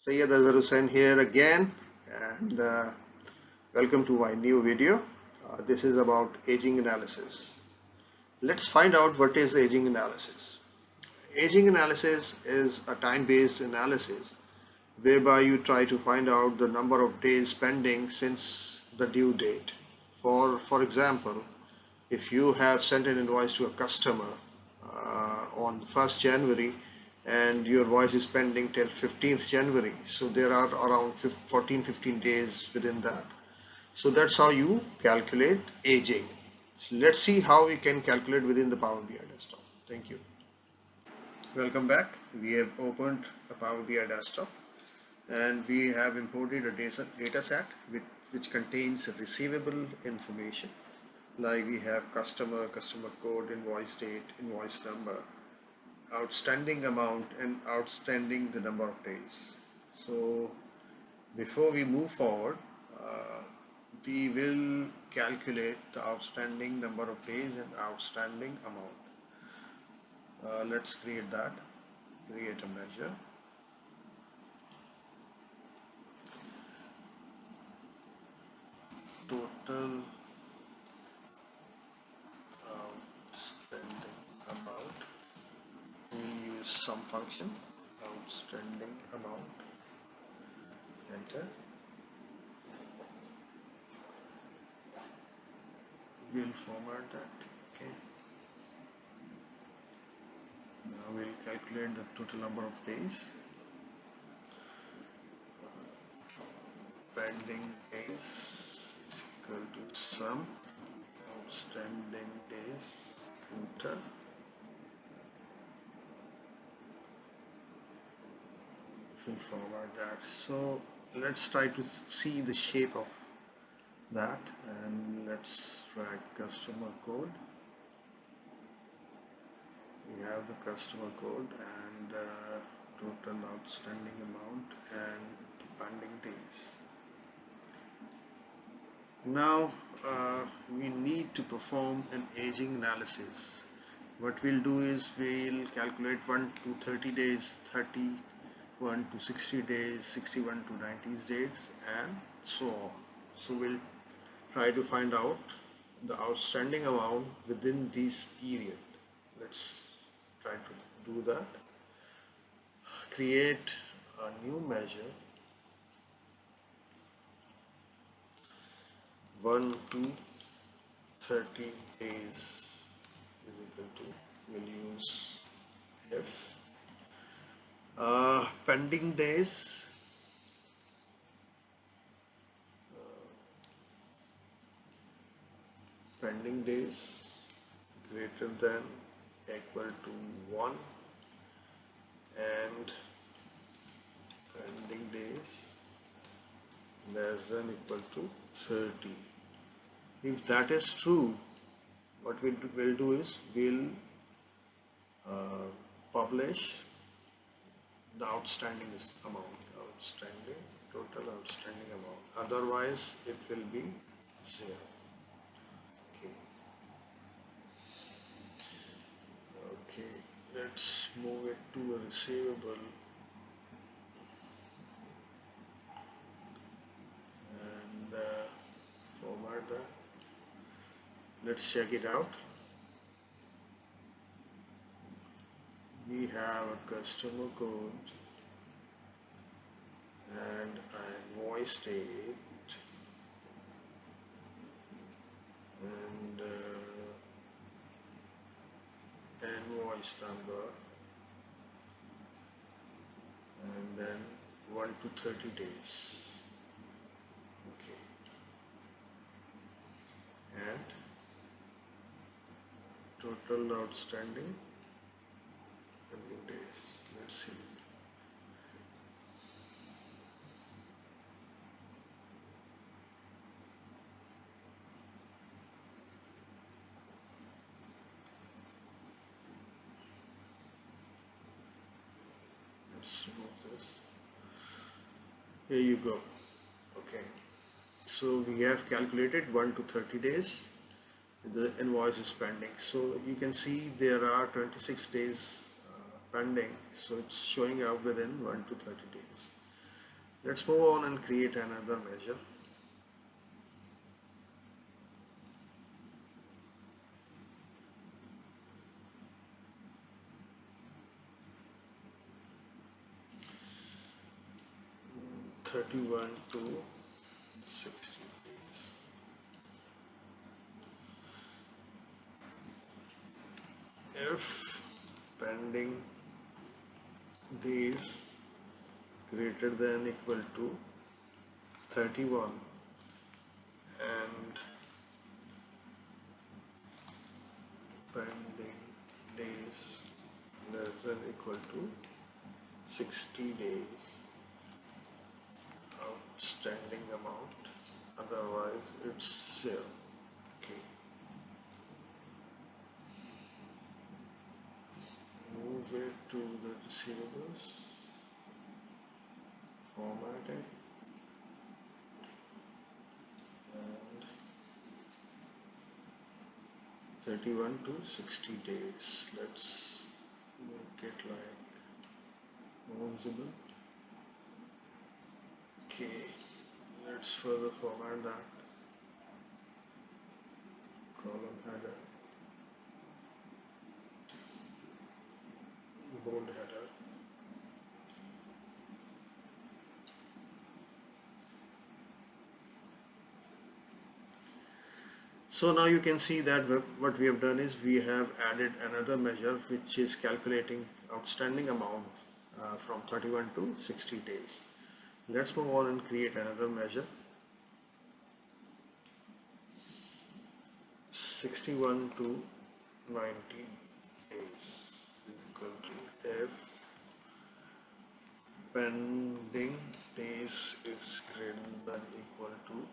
Sayyid Azhar Hussain here again, and welcome to my new video. This is about aging analysis. Let's find out what is aging analysis. Aging analysis is a time-based analysis whereby you try to find out the number of days pending since the due date. For example, if you have sent an invoice to a customer on 1st January and your invoice is pending till 15th January, so there are around 14-15 days within that. So that's how you calculate aging. So let's see how we can calculate within the Power BI desktop. Thank you. Welcome back. We have opened a Power BI desktop and we have imported a data set which contains receivable information, like we have customer code, invoice date, invoice number, outstanding amount, and outstanding the number of days. So before we move forward, we will calculate the outstanding number of days and outstanding amount. Let's create a measure. Total outstanding amount. We'll use sum function. Outstanding amount. Enter. We'll format that. Okay. Now we'll calculate the total number of days. Pending days is equal to sum outstanding days. Enter. We'll format that. So let's try to see the shape of that, and let's drag customer code. We have the customer code and total outstanding amount and pending days. Now we need to perform an aging analysis. What we'll do is we'll calculate 1 to 30 days, 31 to 60 days, 61 to 90 days, and so on. So we'll try to find out the outstanding amount within this period. Let's try to do that. Create a new measure. 1 to 30 days is equal to, we'll use F. Pending days, greater than equal to 1, and pending days less than equal to 30. If that is true, what we'll do is we'll publish the outstanding amount, total outstanding amount. Otherwise, it will be 0. Okay, let's move it to a receivable. And format that. Let's check it out. We have a customer code and an invoice date and invoice number, and then 1 to 30 days. Okay, and total outstanding pending days. Let's see. Let's remove this. Here you go. Okay, so we have calculated 1 to 30 days. The invoice is pending, so you can see there are 26 days pending, so it's showing up within 1 to 30 days. Let's move on and create another measure. (31 to 60 days). If pending days greater than equal to 31 and pending days less than equal to 60 days, outstanding amount, otherwise it's 0. Okay. Move it to the receivables, format it, and 31 to 60 days. Let's make it like more visible. Okay, let's further format that. Column header, bold header, so now you can see that what we have done is we have added another measure which is calculating outstanding amount from 31 to 60 days. Let's move on and create another measure. 61 to 90 days is equal to if pending days is greater than equal to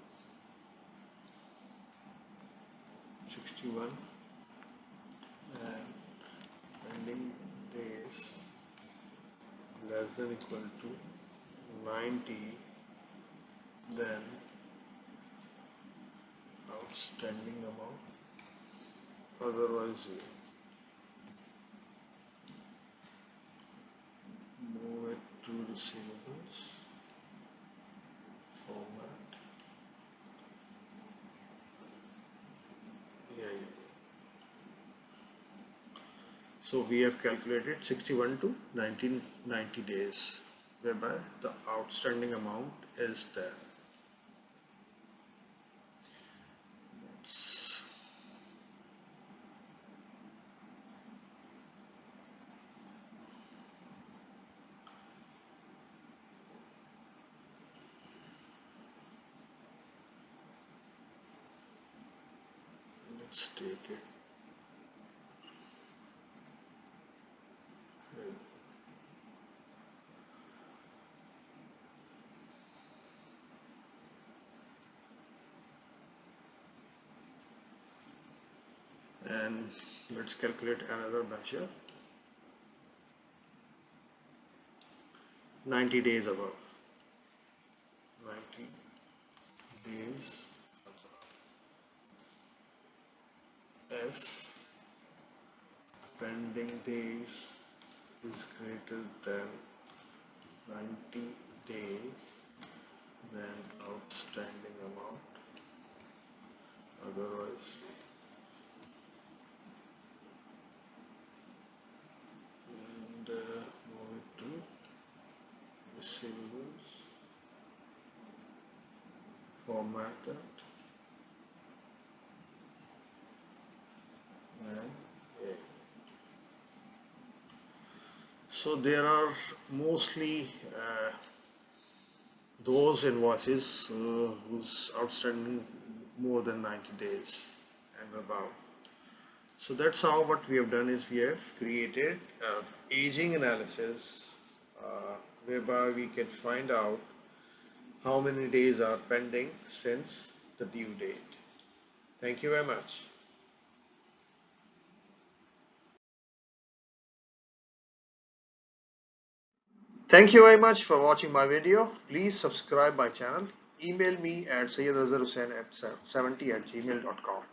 61 and pending days less than equal to 90, then outstanding amount, otherwise 0. Move it to receivables, format, yeah. So we have calculated 61 to 90 days, whereby the outstanding amount is there. Let's take it. And let's calculate another measure. 90 days above. 90 days above. If pending days is greater than 90 days, then outstanding amount, otherwise move it to receivables, format that, and so there are mostly those invoices whose outstanding more than 90 days and above. So that's how what we have done is we have created aging analysis whereby we can find out how many days are pending since the due date. Thank you very much. Thank you very much for watching my video. Please subscribe my channel. Email me at sayyidazharhussain@70@gmail.com.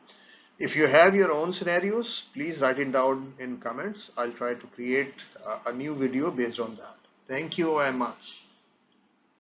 If you have your own scenarios, please write it down in comments. I'll try to create a new video based on that. Thank you very much.